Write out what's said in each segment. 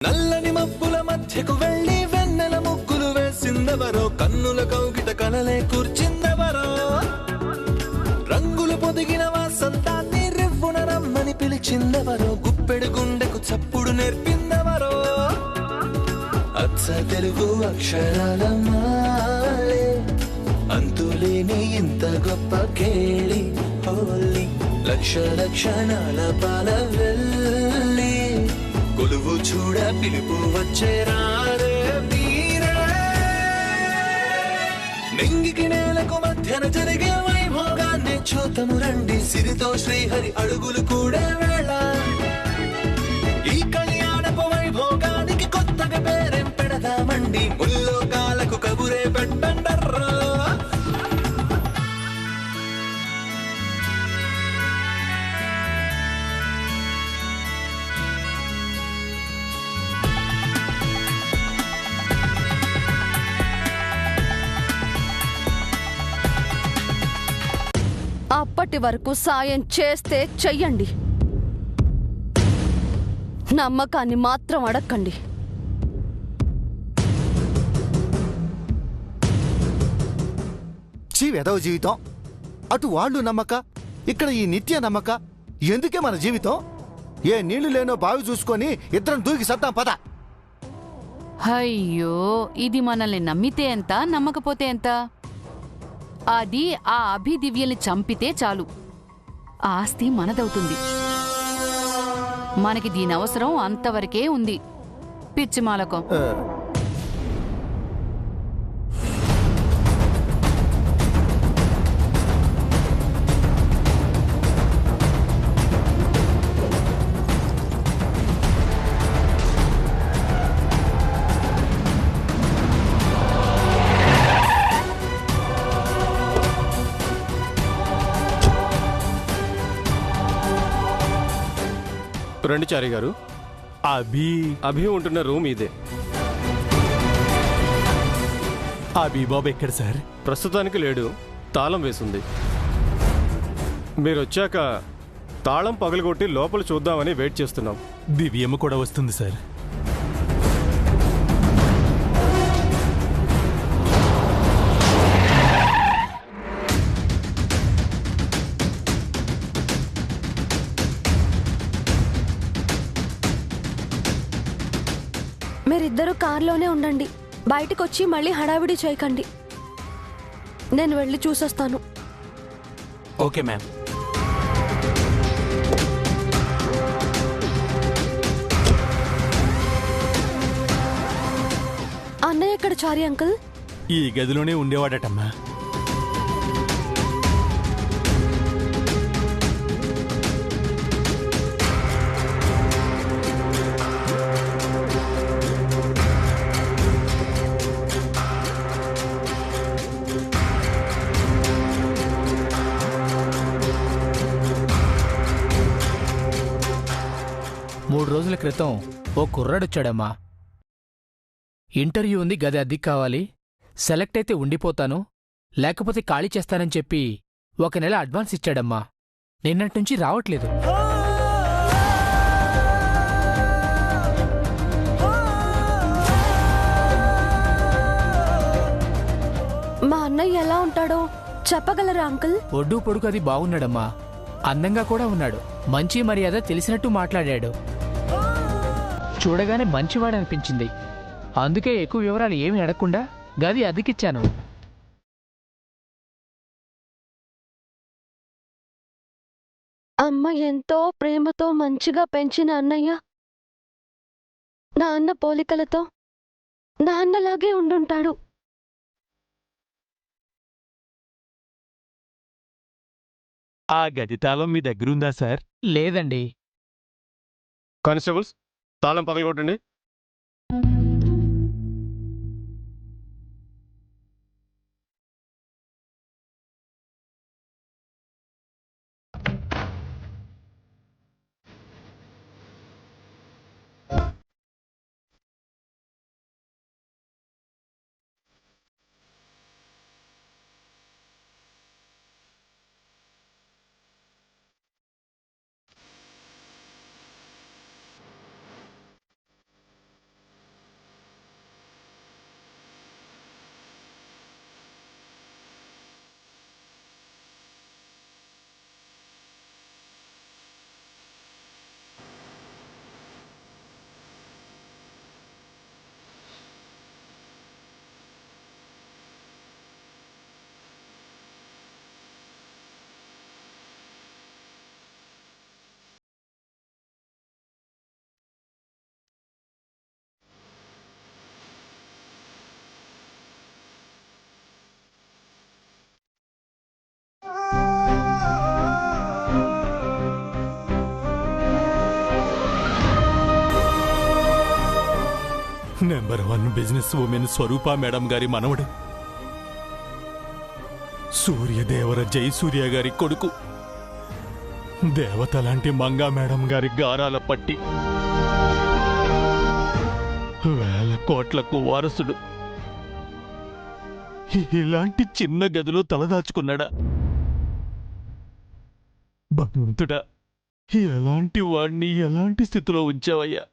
నల్లని మబ్బుల మధ్యకు వెళ్ళి వెన్నెల ముగ్గులు వేసిందెవరో, కన్నుల కౌగిట కలలే కూర్చిందెవరో, రంగులు పొదిగిన వాసంతాన్ని రివ్వున రమ్మని పిలిచిందెవరో, గుప్పెడు గుండెకు చప్పుడు నేర్పిందెవరో, అచ్చ తెలుగు అక్షరాల మాలే అంతులేని ఇంత గొప్ప కేళి హోలీ, లక్ష లక్షణాల పాల వెళ్ళి కొలువు చూడ పిలుపు వచ్చేరారే మీరే, నింగికి నేలకు మధ్యన జరిగే వైభోగాన్ని చూతము రండి, సిరితో శ్రీహరి అడుగులు కూడా వేళ, ఈ కళ్యాణపు వైభోగానికి కొత్తగా పేరేం పెడదామండి, ముల్లోకాలకు కబురే పెట్టండర్రా. అప్పటి వరకు సాయం చేస్తే చెయ్యండి, నమ్మకాన్ని మాత్రం అడక్కండి. వెధవ జీవితం, అటు వాళ్ళు నమ్మక, ఇక్కడ ఈ నిత్య నమ్మక, ఎందుకే మన జీవితం? ఏ నీళ్లు లేనో బావి చూసుకొని ఇద్దరం దూకి సత్తాం పద. అయ్యో, ఇది మనల్ని నమ్మితే ఎంత, నమ్మకపోతే ఎంత? అది ఆ అభిదివ్యల్ని చంపితే చాలు, ఆస్తి మనదవుతుంది. మనకి దీని అవసరం అంతవరకే ఉంది. పిచ్చిమాలకం. రండి చారి గారు. అభి ఉంటున్న రూమ్ ఇదే. అభి బాబు ఎక్కడ సార్? ప్రస్తుతానికి లేడు, తాళం వేసింది. మీరొచ్చాక తాళం పగలగొట్టి లోపల చూద్దామని వెయిట్ చేస్తున్నాం. దివ్యమ్మ కూడా వస్తుంది సార్. మీరిద్దరూ కార్లోనే ఉండండి, బయటకొచ్చి మళ్ళీ హడావిడి చేయకండి. నేను వెళ్ళి చూసొస్తాను. Okay ma'am. అన్నయ్య ఎక్కడ చారి అంకుల్? ఈ గదిలోనే ఉండేవాడటమ్మా. మూడు రోజుల క్రితం ఓ కుర్రాడొచ్చాడమ్మా. ఇంటర్వ్యూ ఉంది, గది అద్దెకి కావాలి, సెలెక్ట్ అయితే ఉండిపోతాను, లేకపోతే ఖాళీ చేస్తానని చెప్పి 1 నెల అడ్వాన్స్ ఇచ్చాడమ్మా. నిన్నట్నుంచి రావట్లేదు. మా అన్నయ్య ఎలా ఉంటాడో చెప్పగలరా అంకుల్? ఒడ్డు పొడుగు అది బాగున్నాడమ్మా, అందంగా కూడా ఉన్నాడు, మంచి మర్యాద తెలిసినట్టు మాట్లాడాడు. చూడగానే మంచివాడనిపించింది, అందుకే ఎక్కువ వివరాలు ఏమీ అడగకుండా గది అద్దెకిచ్చాను. అమ్మ ఎంతో ప్రేమతో మంచిగా పెంచిన అన్నయ్య నాన్న పోలికలతో నాన్నలాగే ఉండుంటాడు. ఆ గది తాళం మీ దగ్గరుందా సార్? లేదండి. కానిస్టేబుల్స్, తాళం పగలగొట్టండి. నెంబర్ 1 బిజినెస్ ఉమెన్ స్వరూప మేడం గారి మనవడు, సూర్యదేవర జయసూర్య గారి కొడుకు, దేవత లాంటి మంగా మేడం గారి గారాల పట్టి, వేల కోట్లకు వారసుడు ఇలాంటి చిన్న గదిలో తలదాచుకున్నాడా? భగవంతుడా, ఎలాంటి వాణ్ణి ఎలాంటి స్థితిలో ఉంచావయ్యా?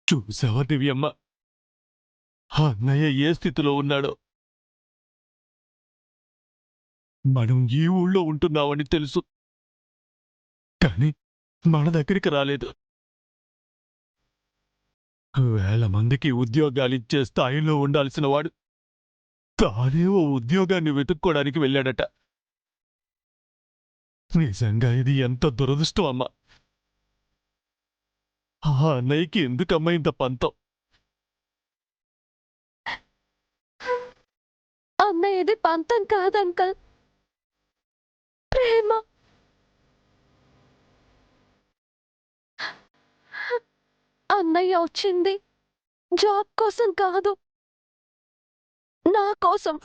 చూసావా దివ్యమ్మ, ఆ అన్నయ్య ఏ స్థితిలో ఉన్నాడో? మనం ఈ ఊళ్ళో ఉంటున్నామని తెలుసు, కానీ మన దగ్గరికి రాలేదు. వేల మందికి ఉద్యోగాలిచ్చే స్థాయిలో ఉండాల్సిన వాడు తానే ఓ ఉద్యోగాన్ని వెతుక్కోవడానికి వెళ్ళాడట. నిజంగా ఇది ఎంత దురదృష్టం అమ్మా! ఆ అన్నయ్యకి ఎందుకమ్మా ఇంత పంతం? అన్నయ్యది పంతం కాదంకల్, ప్రేమ. అన్నయ్య వచ్చింది జాబ్ కోసం కాదు, నా కోసం.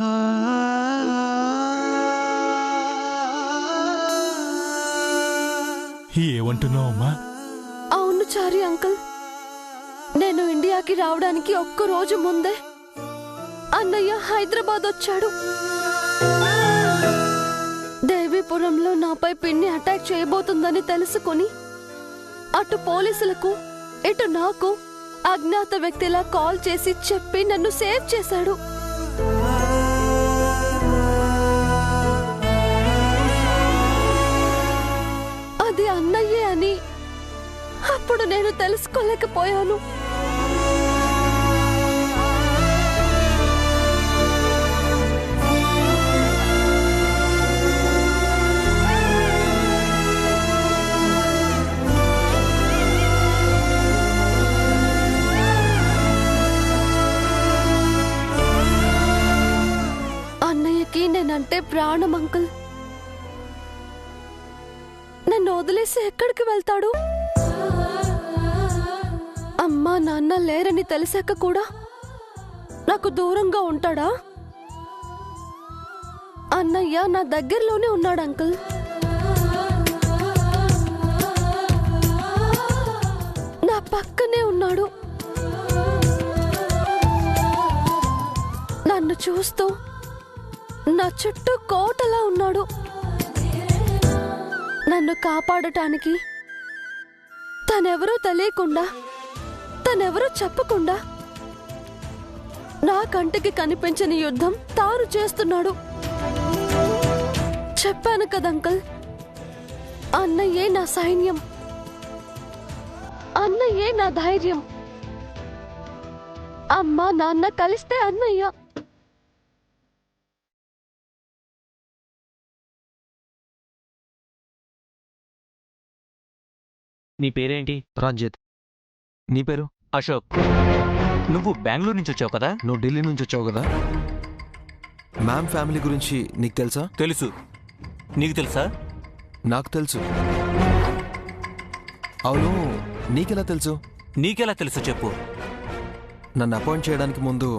ఏమంటున్నావు అమ్మా? అవును చారి అంకుల్, నేను ఇండియాకి రావడానికి ఒక్క రోజు ముందే అన్నయ్య హైదరాబాద్ వచ్చాడు. దేవీపురంలో నాపై పిన్ని అటాక్ చేయబోతుందని తెలుసుకుని అటు పోలీసులకు ఇటు నాకు అజ్ఞాత వ్యక్తిలా కాల్ చేసి చెప్పి నన్ను సేవ్ చేశాడు. అది అన్నయ్యే అని అప్పుడు నేను తెలుసుకోలేకపోయాను. అన్నయ్యకి నేనంటే ప్రాణం అంకుల్. నన్ను వదిలేసి ఎక్కడికి వెళ్తాడు? అమ్మా నాన్న లేరని తెలిసాక కూడా నాకు దూరంగా ఉంటాడా? అన్నయ్య నా దగ్గరలోనే ఉన్నాడు అంకుల్. నా పక్కనే ఉన్నాడు. నన్ను చూస్తూ నా చుట్టూ కోటలా ఉన్నాడు. నన్ను కాపాడటానికి తనెవరో తెలియకుండా, తనెవరో చెప్పకుండా నా కంటికి కనిపించని యుద్ధం తాను చేస్తున్నాడు. చెప్పాను కదా అంకుల్, అన్నయ్యే నా సైన్యం, అన్నయ్యే నా ధైర్యం. అమ్మ నాన్న కలిస్తే అన్నయ్య. నీ పేరేంటి? రంజిత్. నీ పేరు? అశోక్. నువ్వు బెంగళూరు నుంచి వచ్చావు కదా? నువ్వు ఢిల్లీ నుంచి వచ్చావు కదా. మ్యామ్ ఫ్యామిలీ గురించి నీకు తెలుసా? తెలుసు. నీకు తెలుసా? నాకు తెలుసు. అవును, నీకెలా తెలుసు? నీకెలా తెలుసు చెప్పు. నన్ను అపాయింట్ చేయడానికి ముందు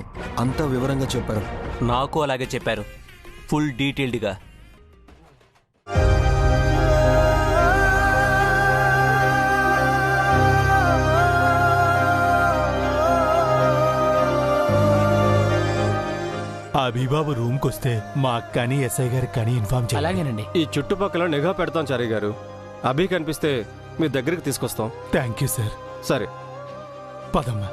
అంతా వివరంగా చెప్పారు. నాకు అలాగే చెప్పారు, ఫుల్ డీటెయిల్డ్గా. అభిబాబు రూమ్కి వస్తే మా అక్కని ఎస్ఐ గారికి కానీ ఇన్ఫార్మ్ చేయాలి. అలాగేనండి. ఈ చుట్టుపక్కల నిఘా పెడతాం చారి గారు. అభి కనిపిస్తే మీ దగ్గరికి తీసుకొస్తాం. Thank you sir. సరే పదమ్మా.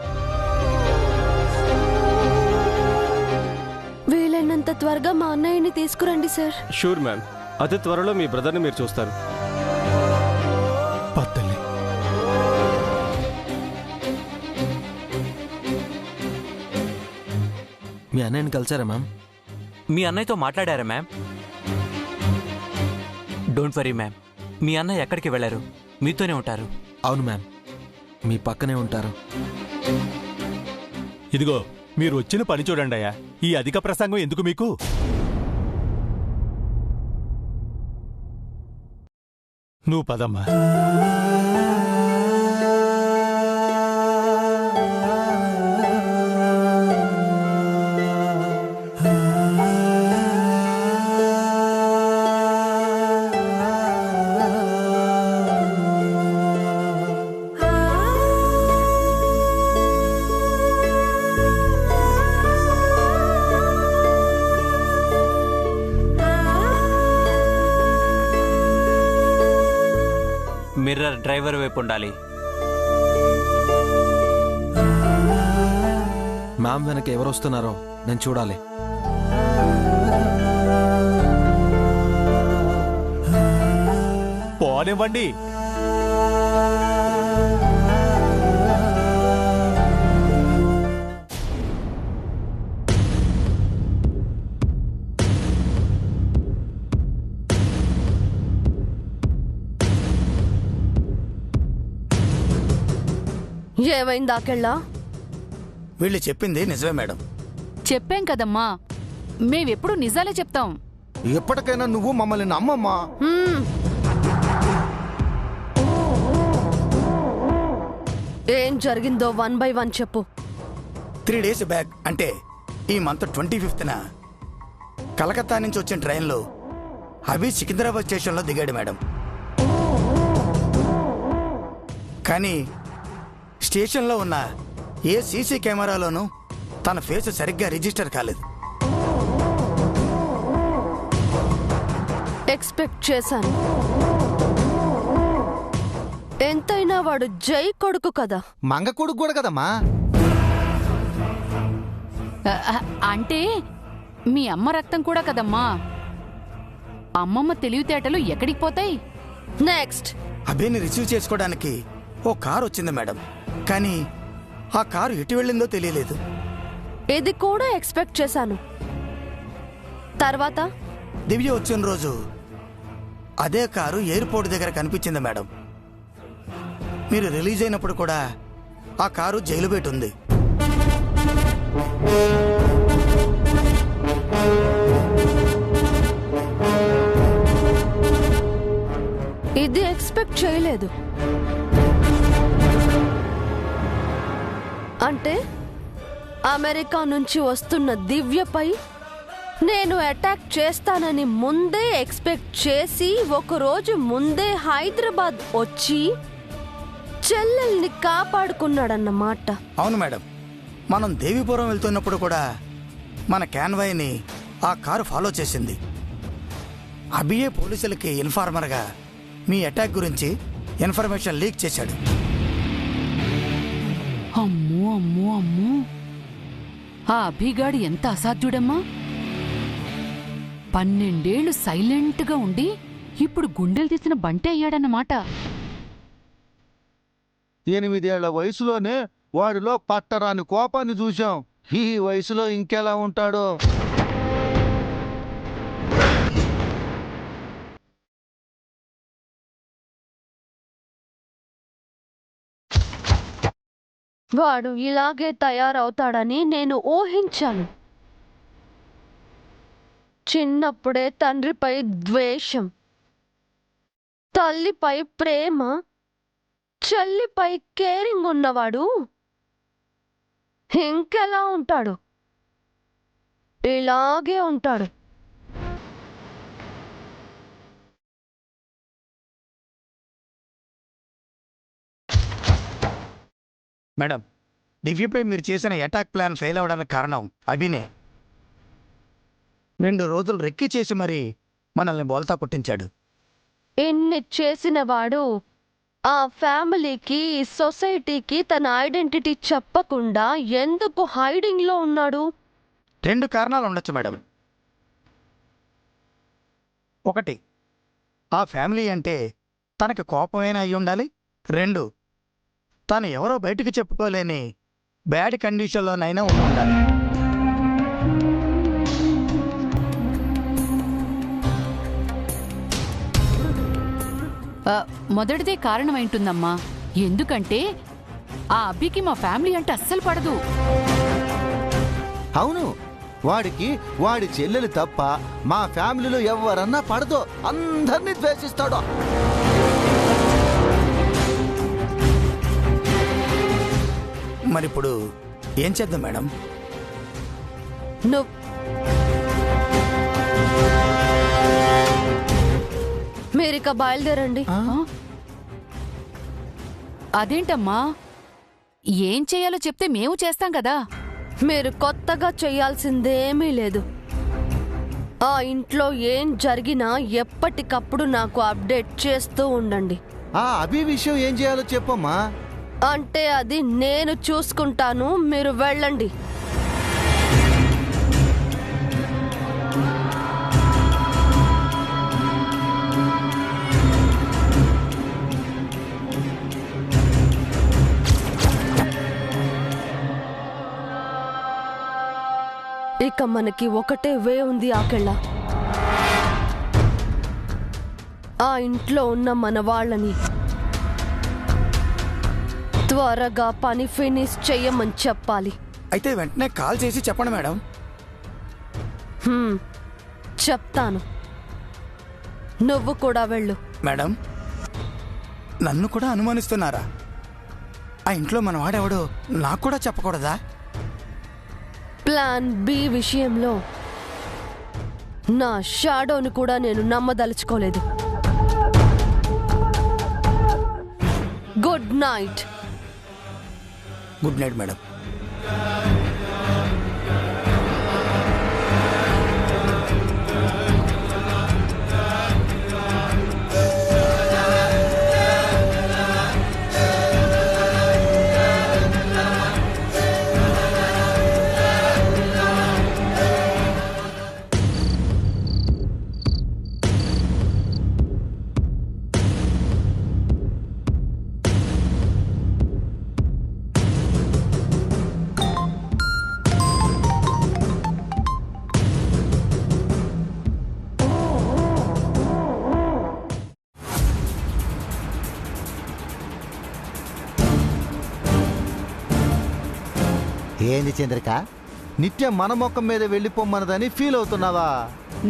వీలైనంత త్వరగా మా అన్నయ్యని తీసుకురండి సార్. షూర్ మ్యామ్, అతి త్వరలో మీ బ్రదర్ని మీరు చూస్తారు. పత్తల్లి. మీ అన్నయ్యని కలిసారా మ్యామ్? మీ అన్నయ్యతో మాట్లాడారా మ్యామ్? డోంట్ వరీ మ్యామ్, మీ అన్నయ్య ఎక్కడికి వెళ్ళారు, మీతోనే ఉంటారు. అవును మ్యామ్, మీ పక్కనే ఉంటారు. ఇదిగో మీరు వచ్చిన పని చూడండి అయ్యా. ఈ అధిక ప్రసంగం ఎందుకు మీకు? నువ్వు పదమ్మా. మిర్రర్ డ్రైవర్ వైపు ఉండాలి. మ్యామ్ వెనక ఎవరు వస్తున్నారో నేను చూడాలి. పోనివ్వండి. ఏమైందాకెళ్ళా? వీళ్ళు చెప్పింది నిజమే మేడం. చెప్పాం కదమ్మా, మేమెప్పుడు నిజాలే చెప్తాం. ఎప్పటికైనా నువ్వు మమ్మల్ని నమ్మమ్మా. ఏం జరిగిందో 1 by 1 చెప్పు. 3 days బ్యాక్, అంటే ఈ మంత్ 25న కలకత్తా నుంచి వచ్చిన ట్రైన్లో అభి సికింద్రాబాద్ స్టేషన్లో దిగాడు మేడం. కానీ స్టేషన్లో ఉన్న ఏ సీసీ కెమెరాలోనూ తన ఫేస్ సరిగ్గా రిజిస్టర్ కాలేదు. ఎక్స్పెక్ట్ చేశాను. ఎంతైనా వాడు జై కొడుకు కదా. మంగ కొడుకు కూడా కదమ్మా. అంటే మీ అమ్మ రక్తం కూడా కదమ్మా. అమ్మమ్మ తెలివితేటలు ఎక్కడికి పోతాయి? నెక్స్ట్, అభిని రిసీవ్ చేసుకోవడానికి ఓ కారు వచ్చింది మేడం. కానీ ఆ కారు ఎటు వెళ్ళిందో తెలియలేదు. ఇది కూడా ఎక్స్పెక్ట్ చేశాను. తర్వాత దివ్య వచ్చిన రోజు అదే కారు ఎయిర్పోర్ట్ దగ్గర కనిపించింది మేడం. మీరు రిలీజ్ అయినప్పుడు కూడా ఆ కారు జైలు బయట ఉంది. ఇది ఎక్స్పెక్ట్ చేయలేదు. అంటే అమెరికా నుంచి వస్తున్న దివ్యపై నేను అటాక్ చేస్తానని ముందే ఎక్స్పెక్ట్ చేసి ఒకరోజు ముందే హైదరాబాద్ వచ్చి చెల్లెల్ని కాపాడుకున్నాడన్నమాట. అవును మేడం, మనం దేవీపురం వెళ్తున్నప్పుడు కూడా మన క్యాన్వాయ్ని ఆ కారు ఫాలో చేసింది. అభియే పోలీసులకి ఇన్ఫార్మర్గా మీ అటాక్ గురించి ఇన్ఫర్మేషన్ లీక్ చేశాడు. అమ్మో అమ్మో అమ్మో, ఆ అభిగాడు ఎంత అసాధ్యుడమ్మా. 12 ఏళ్లు సైలెంట్గా ఉండి ఇప్పుడు గుండెలు తీసిన బంటే అయ్యాడన్నమాట. 8 ఏళ్ల వయసులోనే వాడిలో పట్టరాని కోపాన్ని చూశాం. ఈ వయసులో ఇంకెలా ఉంటాడో. వాడు ఇలాగే తయారవుతాడని నేను ఊహించాను. చిన్నప్పుడే తండ్రిపై ద్వేషం, తల్లిపై ప్రేమ, చెల్లిపై కేరింగ్ ఉన్నవాడు ఇంకెలా ఉంటాడు? ఇలాగే ఉంటాడు. మేడం, దివ్యపై మీరు చేసిన అటాక్ ప్లాన్ ఫెయిల్ అవడానికి కారణం అభినే. 2 రోజులు రెక్కి చేసి మరీ మనల్ని బోల్తా పుట్టించాడు. ఇన్ని చేసిన వాడు ఆ ఫ్యామిలీకి, సొసైటీకి తన ఐడెంటిటీ చెప్పకుండా ఎందుకు హైడింగ్లో ఉన్నాడు? 2 కారణాలు ఉండొచ్చు మేడం. 1, ఆ ఫ్యామిలీ అంటే తనకి కోపమైనా అయి ఉండాలి. 2, తను ఎవరో బయటకు చెప్పుకోలేని బ్యాడ్ కండిషన్లోనైనా ఉండాలి. మొదటిదే కారణమైంటుందమ్మా. ఎందుకంటే ఆ అభికి మా ఫ్యామిలీ అంటే అస్సలు పడదు. అవును, వాడికి వాడి చెల్లెలు తప్ప మా ఫ్యామిలీలో ఎవరన్నా పడదో, అందరినీ ద్వేషిస్తాడు. మరిప్పుడు ఏం చేద్దాం మేడం? మీరిక బయలుదేరండి. అదేంటమ్మా, ఏం చేయాలో చెప్తే మేము చేస్తాం కదా. మీరు కొత్తగా చేయాల్సిందేమీ లేదు. ఆ ఇంట్లో ఏం జరిగినా ఎప్పటికప్పుడు నాకు అప్డేట్ చేస్తూ ఉండండి. ఆ అభి విషయం ఏం చేయాలో చెప్పమ్మా. అంటే అది నేను చూసుకుంటాను, మీరు వెళ్ళండి. ఇక మనకి ఒకటే వే ఉంది ఆకెళ్ళ. ఆ ఇంట్లో ఉన్న మన వాళ్ళని త్వరగా పని ఫినిష్ చెయ్యమని చెప్పాలి. అయితే వెంటనే కాల్ చేసి చెప్పండి మేడం. చెప్తాను, నువ్వు కూడా వెళ్ళు. మేడం, నన్ను కూడా అనుమానిస్తున్నారా? ఆ ఇంట్లో మన వాడెవడో నాకు కూడా చెప్పకూడదా? ప్లాన్ బి విషయంలో నా షాడోని కూడా నేను నమ్మదలుచుకోలేదు. Good night. Good night madam. ఏంది చంద్రిక, నిత్యం మన మొక్కం మీద వెళ్ళిపోమ్మన్నదని ఫీల్ అవుతున్నావా?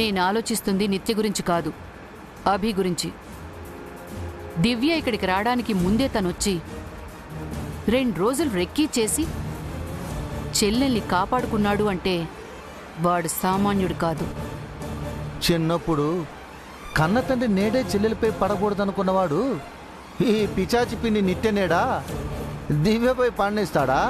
నేను ఆలోచిస్తుంది నిత్య గురించి కాదు, అభి గురించి. దివ్య ఇక్కడికి రావడానికి ముందే తనొచ్చి 2 రోజులు రెక్కీ చేసి చెల్లెల్ని కాపాడుకున్నాడు అంటే వాడు సామాన్యుడు కాదు. చిన్నప్పుడు కన్న తండ్రి నేడే చెల్లెలపై పడకూడదనుకున్నవాడు ఈ పిచాచి పిన్ని నిత్యనేడా దివ్యపై పండిస్తాడా?